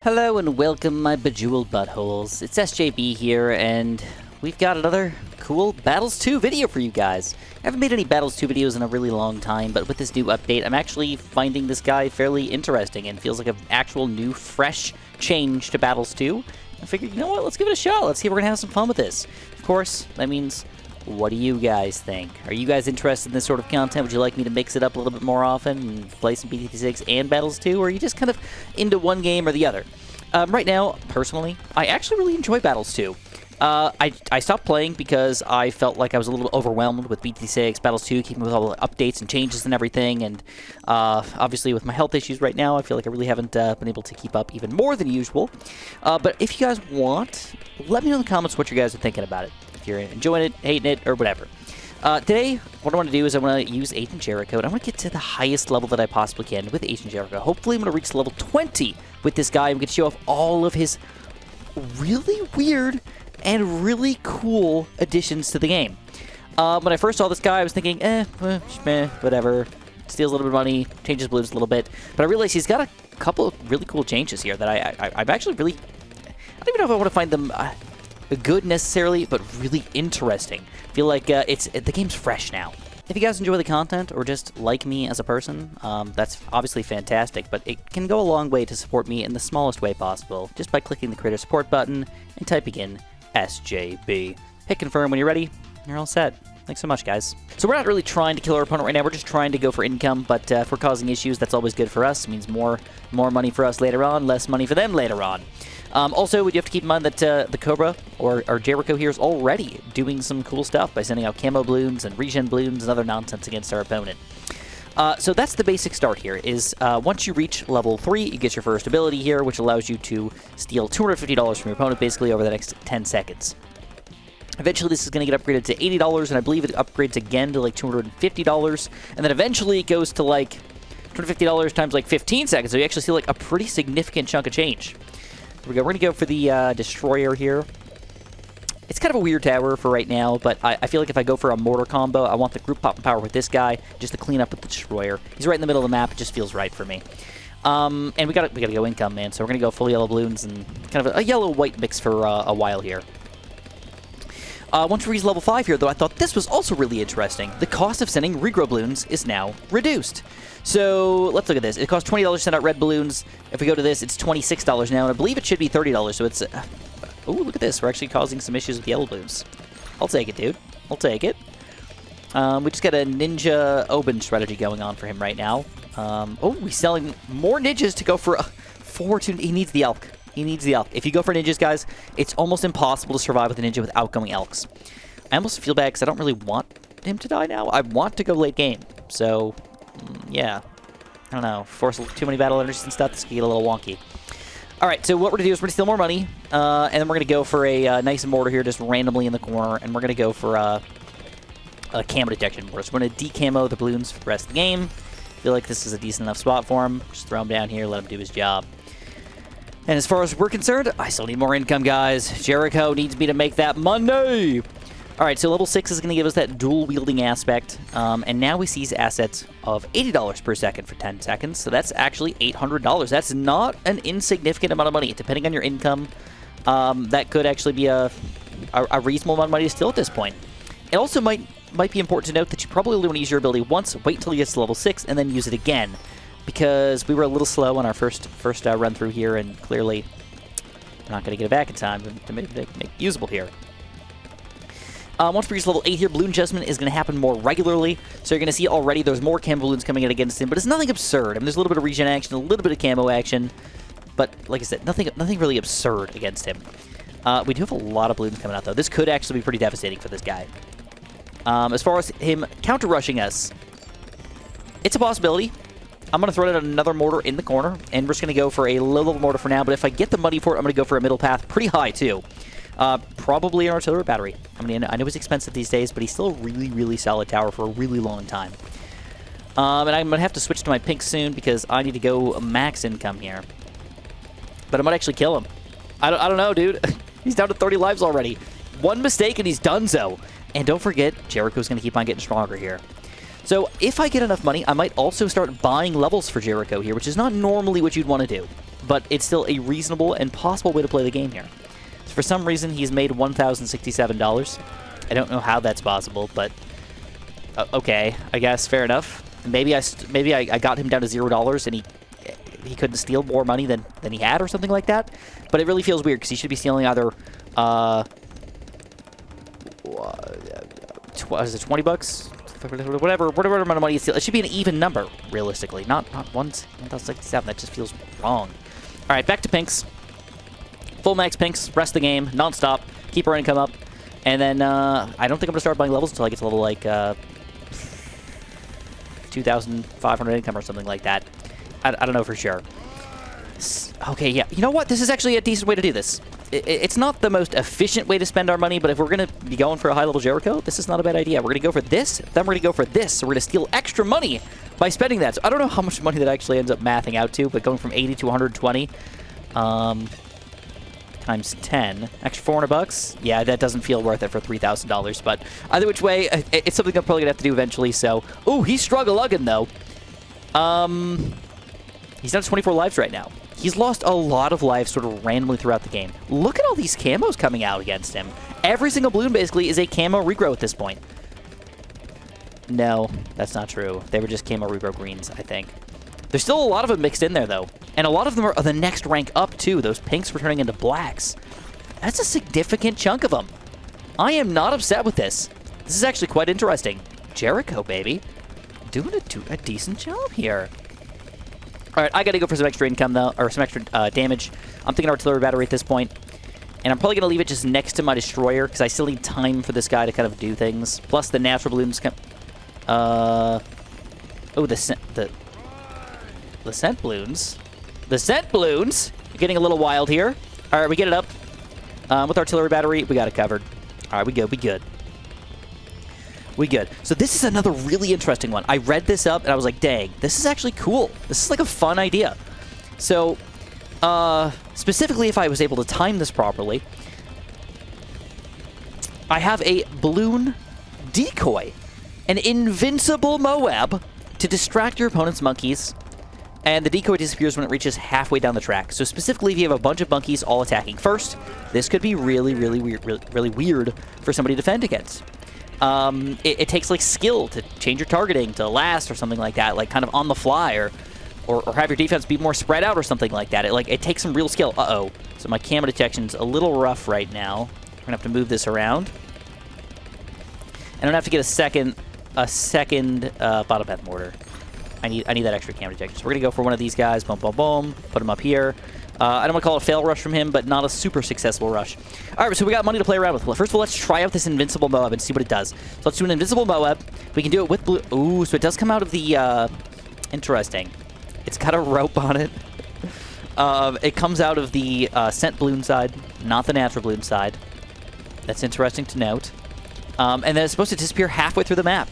Hello and welcome, my bejeweled buttholes. It's SJB here, and we've got another cool Battles 2 video for you guys. I haven't made any Battles 2 videos in a really long time, but with this new update, I'm actually finding this guy fairly interesting and feels like an actual new, fresh change to Battles 2. I figured, you know what, let's give it a shot. Let's see if we're going to have some fun with this. Of course, that means, what do you guys think? Are you guys interested in this sort of content? Would you like me to mix it up a little bit more often and play some BT6 and Battles 2? Or are you just kind of into one game or the other? Right now, personally, I actually really enjoy Battles 2. I stopped playing because I felt like I was a little overwhelmed with BT6, Battles 2, keeping with all the updates and changes and everything, and obviously with my health issues right now, I feel like I really haven't been able to keep up even more than usual. But if you guys want, let me know in the comments what you guys are thinking about it. If you're enjoying it, hating it, or whatever. Today, what I want to do is I want to use Agent Jericho, and I want to get to the highest level that I possibly can with Agent Jericho. Hopefully, I'm going to reach level 20 with this guy and get to show off all of his really weird and really cool additions to the game. When I first saw this guy, I was thinking, whatever. Steals a little bit of money, changes balloons a little bit. But I realized he's got a couple of really cool changes here that I'm actually really... I don't even know if I want to find them good necessarily, but really interesting. I feel like the game's fresh now. If you guys enjoy the content or just like me as a person, that's obviously fantastic, but it can go a long way to support me in the smallest way possible, just by clicking the creator support button and typing in SJB. Hit confirm when you're ready, and you're all set. Thanks so much, guys. So we're not really trying to kill our opponent right now, we're just trying to go for income, but if we're causing issues, that's always good for us. It means more money for us later on, less money for them later on. Also, we do have to keep in mind that the COBRA, or Jericho here, is already doing some cool stuff by sending out camo balloons and regen balloons and other nonsense against our opponent. So that's the basic start here, is once you reach level 3, you get your first ability here, which allows you to steal $250 from your opponent, basically over the next 10 seconds. Eventually, this is going to get upgraded to $80, and I believe it upgrades again to like $250, and then eventually it goes to like $250 times like 15 seconds, so you actually see like a pretty significant chunk of change. Here we go. We're going to go for the Destroyer here. It's kind of a weird tower for right now, but I feel like if I go for a mortar combo, I want the group pop and power with this guy, just to clean up with the Destroyer. He's right in the middle of the map. It just feels right for me. And we gotta go income, man, so we're going to go full yellow balloons and kind of a yellow-white mix for a while here. Once we reach level 5 here, though, I thought this was also really interesting. The cost of sending regrow balloons is now reduced. So let's look at this. It costs $20 to send out red balloons. If we go to this, it's $26 now, and I believe it should be $30. So it's... oh, look at this. We're actually causing some issues with yellow balloons. I'll take it, dude. I'll take it. We just got a Ninja Oben strategy going on for him right now. Oh, he's selling more ninjas to go for a fortune. He needs the elk. He needs the elk. If you go for ninjas, guys, it's almost impossible to survive with a ninja without going elks. I almost feel bad because I don't really want him to die now. I want to go late game. So, yeah. I don't know. Force too many battle energies and stuff. This can get a little wonky. Alright, so what we're going to do is we're going to steal more money. And then we're going to go for a nice mortar here just randomly in the corner. And we're going to go for a camo detection mortar. So we're going to decamo the balloons for the rest of the game. Feel like this is a decent enough spot for him. Just throw him down here, let him do his job. And as far as we're concerned, I still need more income, guys. Jericho needs me to make that money. All right, so level 6 is going to give us that dual-wielding aspect. And now we seize assets of $80 per second for 10 seconds. So that's actually $800. That's not an insignificant amount of money. Depending on your income, that could actually be a reasonable amount of money to steal at this point. It also might be important to note that you probably only want to use your ability once, wait until you get to level 6, and then use it again. Because we were a little slow on our first run through here, and clearly we're not going to get it back in time to make it usable here. Once we reach level 8 here, balloon adjustment is going to happen more regularly. So you're going to see already there's more camo balloons coming in against him, but it's nothing absurd. I mean, there's a little bit of regen action, a little bit of camo action, but like I said, nothing really absurd against him. We do have a lot of balloons coming out, though. This could actually be pretty devastating for this guy. As far as him counter-rushing us, it's a possibility. I'm going to throw out another mortar in the corner, and we're just going to go for a low-level mortar for now, but if I get the money for it, I'm going to go for a middle path pretty high, too. Probably an artillery battery. I mean, I know he's expensive these days, but he's still a really, really solid tower for a really long time. And I'm going to have to switch to my pink soon, because I need to go max income here. But I might actually kill him. I don't know, dude. He's down to 30 lives already. One mistake, and he's done so. And don't forget, Jericho's going to keep on getting stronger here. So if I get enough money, I might also start buying levels for Jericho here, which is not normally what you'd want to do. but it's still a reasonable and possible way to play the game here. So for some reason, he's made $1,067. I don't know how that's possible, but okay, I guess fair enough. Maybe I got him down to $0 and he couldn't steal more money than he had or something like that. But it really feels weird because he should be stealing either is it 20 bucks? Whatever amount of money you steal. It should be an even number, realistically. Not 1,067. That just feels wrong. All right, back to pinks. Full max pinks, rest of the game, non-stop. Keep our income up. And then I don't think I'm going to start buying levels until I get to level like 2,500 income or something like that. I don't know for sure. Okay, yeah. You know what? This is actually a decent way to do this. It's not the most efficient way to spend our money, but if we're going to be going for a high-level Jericho, this is not a bad idea. We're going to go for this, then we're going to go for this. So we're going to steal extra money by spending that. So I don't know how much money that actually ends up mathing out to, but going from 80 to 120 times 10, extra 400 bucks. Yeah, that doesn't feel worth it for $3,000, but either which way, it's something I'm probably going to have to do eventually. So, ooh, he's struggle-lugging, though. He's down to 24 lives right now. He's lost a lot of lives sort of randomly throughout the game. Look at all these camos coming out against him. Every single balloon basically is a camo regrow at this point. No, that's not true. They were just camo regrow greens, I think. There's still a lot of them mixed in there, though. And a lot of them are the next rank up, too. Those pinks were turning into blacks. That's a significant chunk of them. I am not upset with this. This is actually quite interesting. Jericho, baby. Doing a decent job here. All right, I got to go for some extra income, though, or some extra damage. I'm thinking artillery battery at this point. And I'm probably going to leave it just next to my destroyer, because I still need time for this guy to kind of do things. Plus, the natural balloons come... oh, the scent balloons. The scent balloons! You're getting a little wild here. All right, we get it up. With artillery battery, we got it covered. All right, we good. We good. So this is another really interesting one. I read this up and I was like, dang, this is actually cool. This is like a fun idea. So, specifically if I was able to time this properly, I have a balloon decoy, an invincible Moab to distract your opponent's monkeys, and the decoy disappears when it reaches halfway down the track. So specifically if you have a bunch of monkeys all attacking first, this could be really weird for somebody to defend against. It takes like skill to change your targeting to last or something like that, like kind of on the fly, or have your defense be more spread out or something like that. It takes some real skill. Uh-oh. So my camo detection's a little rough right now. We're gonna have to move this around. And I'm gonna have to get a second bottom path mortar. I need that extra camo detection. So we're gonna go for one of these guys. Boom, boom, boom. Put him up here. I don't want to call it a fail rush from him, but not a super successful rush. All right, so we got money to play around with. First of all, let's try out this invincible Moab and see what it does. So let's do an invincible Moab. We can do it with blue. Ooh, so it does come out of the... interesting. It's got a rope on it. It comes out of the scent balloon side, not the natural balloon side. That's interesting to note. And then it's supposed to disappear halfway through the map.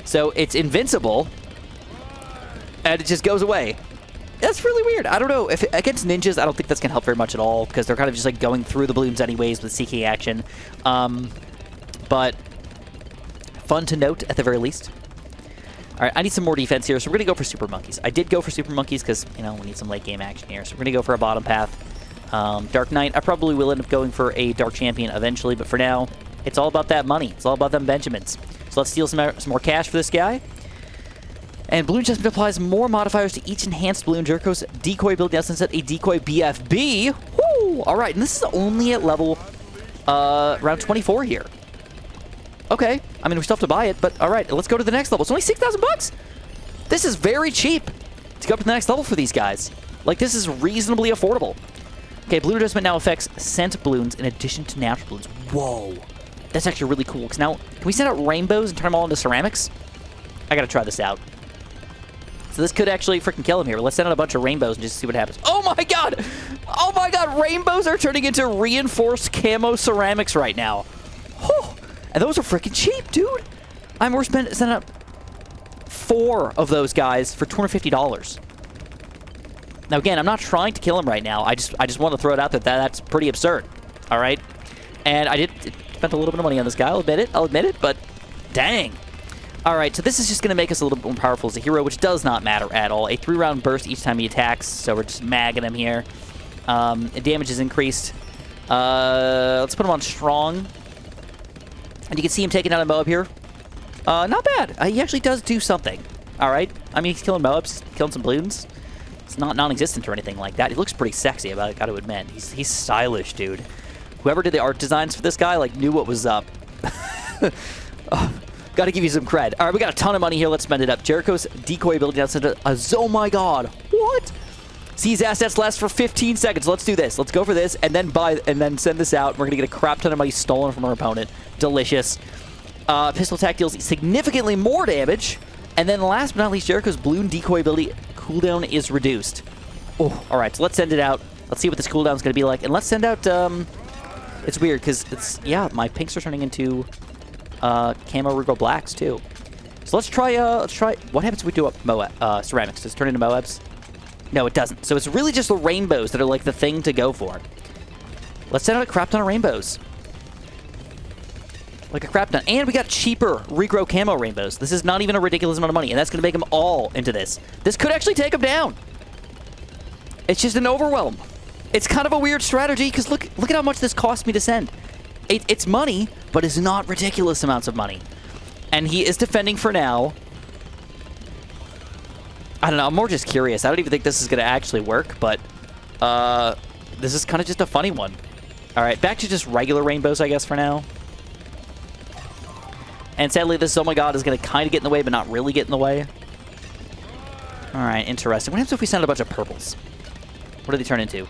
So it's invincible, and it just goes away. That's really weird. I don't know. If against ninjas, I don't think that's going to help very much at all, because they're kind of just like going through the balloons anyways with seeking action. But fun to note at the very least. All right, I need some more defense here, so we're going to go for super monkeys. I did go for super monkeys because, you know, we need some late game action here. So we're going to go for a bottom path. Dark Knight, I probably will end up going for a Dark Champion eventually, but for now, it's all about that money. It's all about them Benjamins. So let's steal some more cash for this guy. And Balloon Chestnut applies more modifiers to each enhanced balloon. Jericho's decoy ability now sends out a decoy BFB. Woo! All right, and this is only at level around 24 here. Okay, I mean, we still have to buy it, but all right, let's go to the next level. It's only 6,000 bucks. This is very cheap to go up to the next level for these guys. Like, this is reasonably affordable. Okay, Balloon Adjustment now affects scent balloons in addition to natural balloons. Whoa, that's actually really cool. Because now, can we send out rainbows and turn them all into ceramics? I gotta try this out. So this could actually freaking kill him here. Let's send out a bunch of rainbows and just see what happens. Oh my god! Oh my god, rainbows are turning into reinforced camo ceramics right now. Whew. And those are freaking cheap, dude. We're sending out 4 of those guys for $250. Now again, I'm not trying to kill him right now. I just want to throw it out there. That's pretty absurd. All right? And I did spend a little bit of money on this guy. I'll admit it, but dang. All right, so this is just going to make us a little bit more powerful as a hero, which does not matter at all. A 3-round burst each time he attacks, so we're just magging him here. Damage is increased. Let's put him on strong. And you can see him taking out a Moab here. Not bad. He actually does do something. All right. I mean, he's killing Moabs, killing some balloons. It's not non-existent or anything like that. He looks pretty sexy, I gotta admit. He's stylish, dude. Whoever did the art designs for this guy, like, knew what was up. Gotta give you some cred. All right, we got a ton of money here. Let's spend it up. Jericho's decoy ability now sent a... Oh, my God. What? Seize assets last for 15 seconds. Let's do this. Let's go for this and then send this out. We're going to get a crap ton of money stolen from our opponent. Delicious. Pistol attack deals significantly more damage. And then last but not least, Jericho's balloon decoy ability cooldown is reduced. Oh, all right. So let's send it out. Let's see what this cooldown is going to be like. And let's send out... It's weird because it's... Yeah, my pinks are turning into... camo Rugo blacks too. So let's try what happens if we do up ceramics? Does it turn into Moabs? No, it doesn't. So it's really just the rainbows that are like the thing to go for. Let's send out a crap ton of rainbows. Like a crap ton. And we got cheaper regrow camo rainbows. This is not even a ridiculous amount of money, and that's going to make them all into this. This could actually take them down. It's just an overwhelm. It's kind of a weird strategy because look at how much this cost me to send. It's money, but it's not ridiculous amounts of money. And he is defending for now. I don't know. I'm more just curious. I don't even think this is going to actually work, but this is kind of just a funny one. All right, back to just regular rainbows, I guess, for now. And sadly, this Oh My God is going to kind of get in the way, but not really get in the way. All right, interesting. What happens if we send a bunch of purples? What do they turn into?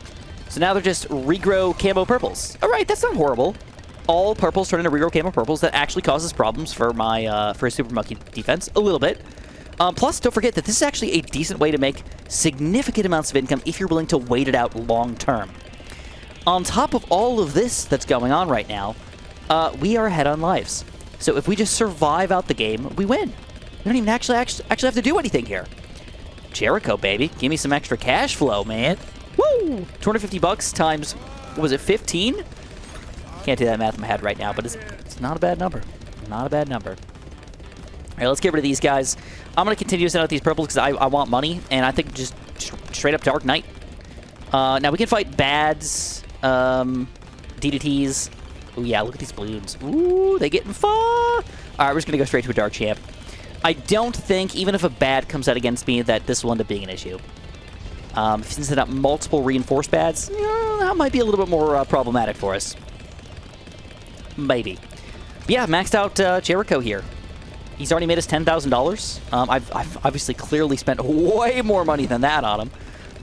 So now they're just regrow camo purples. All right, that's not horrible. All purples turn into regrow camo purples. That actually causes problems for my for Super Monkey defense a little bit. Plus, don't forget that this is actually a decent way to make significant amounts of income if you're willing to wait it out long term. On top of all of this that's going on right now, we are ahead on lives. So if we just survive out the game, we win. We don't even actually have to do anything here. Jericho, baby. Give me some extra cash flow, man. Woo! 250 bucks times, what was it, 15? Can't do that math in my head right now, but it's not a bad number. Not a bad number. All right, let's get rid of these guys. I'm going to continue to send out these purples because I want money, and I think just straight up Dark Knight. Now, we can fight Bads, DDTs. Oh, yeah, look at these balloons. Ooh, they getting far. All right, we're just going to go straight to a Dark Champ. I don't think, even if a Bad comes out against me, that this will end up being an issue. If you can set up multiple reinforced Bads, that might be a little bit more problematic for us. Maybe. But yeah, maxed out Jericho here. He's already made us $10,000. I've obviously clearly spent way more money than that on him,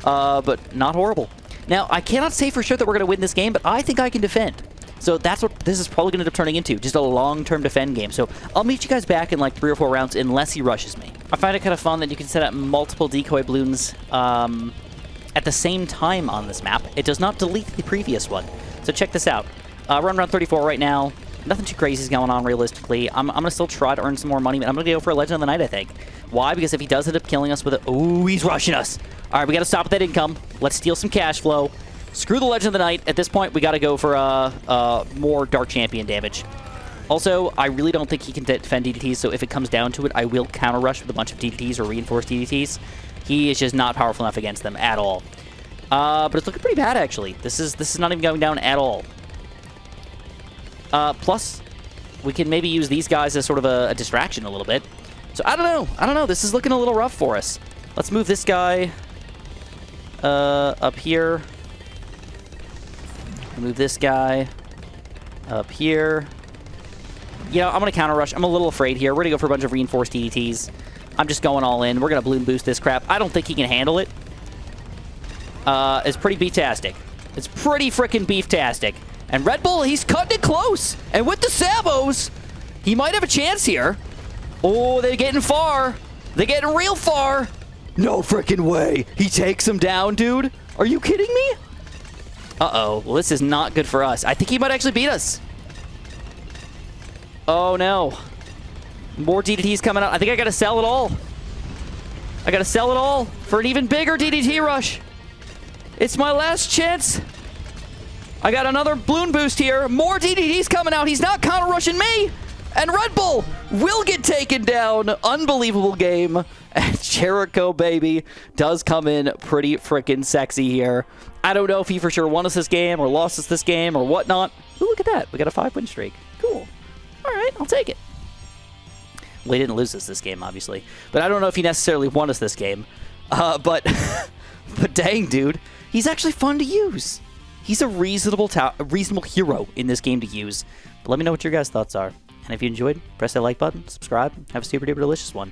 but not horrible. Now, I cannot say for sure that we're going to win this game, but I think I can defend. So that's what this is probably going to end up turning into, just a long-term defend game. So I'll meet you guys back in like 3 or 4 rounds unless he rushes me. I find it kind of fun that you can set up multiple decoy balloons at the same time on this map. It does not delete the previous one. So check this out. We're on round 34 right now. Nothing too crazy is going on realistically. I'm going to still try to earn some more money, but I'm going to go for a Legend of the Night, I think. Why? Because if he does end up killing us with a... Ooh, he's rushing us. All right, we got to stop with that income. Let's steal some cash flow. Screw the Legend of the Night. At this point, we got to go for more Dark Champion damage. Also, I really don't think he can defend DDTs, so if it comes down to it, I will counter rush with a bunch of DDTs or reinforced DDTs. He is just not powerful enough against them at all. But it's looking pretty bad, actually. This is not even going down at all. Plus, we can maybe use these guys as sort of a distraction a little bit. So I don't know. I don't know. This is looking a little rough for us. Let's move this guy up here. Move this guy up here. You know, I'm going to counter rush. I'm a little afraid here. We're going to go for a bunch of reinforced DDTs. I'm just going all in. We're going to balloon boost this crap. I don't think he can handle it. It's pretty beeftastic. It's pretty freaking beeftastic. And Red Bull, he's cutting it close. And with the Sabos, he might have a chance here. Oh, they're getting far. They're getting real far. No freaking way. He takes him down, dude. Are you kidding me? Uh-oh. Well, this is not good for us. I think he might actually beat us. Oh, no. More DDTs coming out. I think I got to sell it all. I got to sell it all for an even bigger DDT rush. It's my last chance. I got another balloon boost here. More DDTs coming out. He's not counter-rushing me. And Red Bull will get taken down. Unbelievable game. And Jericho, baby, does come in pretty freaking sexy here. I don't know if he for sure won us this game or lost us this game or whatnot. Ooh, look at that. We got a 5-win streak. Cool. All right, I'll take it. Well, he didn't lose us this game, obviously. But I don't know if he necessarily won us this game. But dang, dude, he's actually fun to use. He's a reasonable hero in this game to use. But let me know what your guys' thoughts are. And if you enjoyed, press that like button, subscribe, have a super duper delicious one.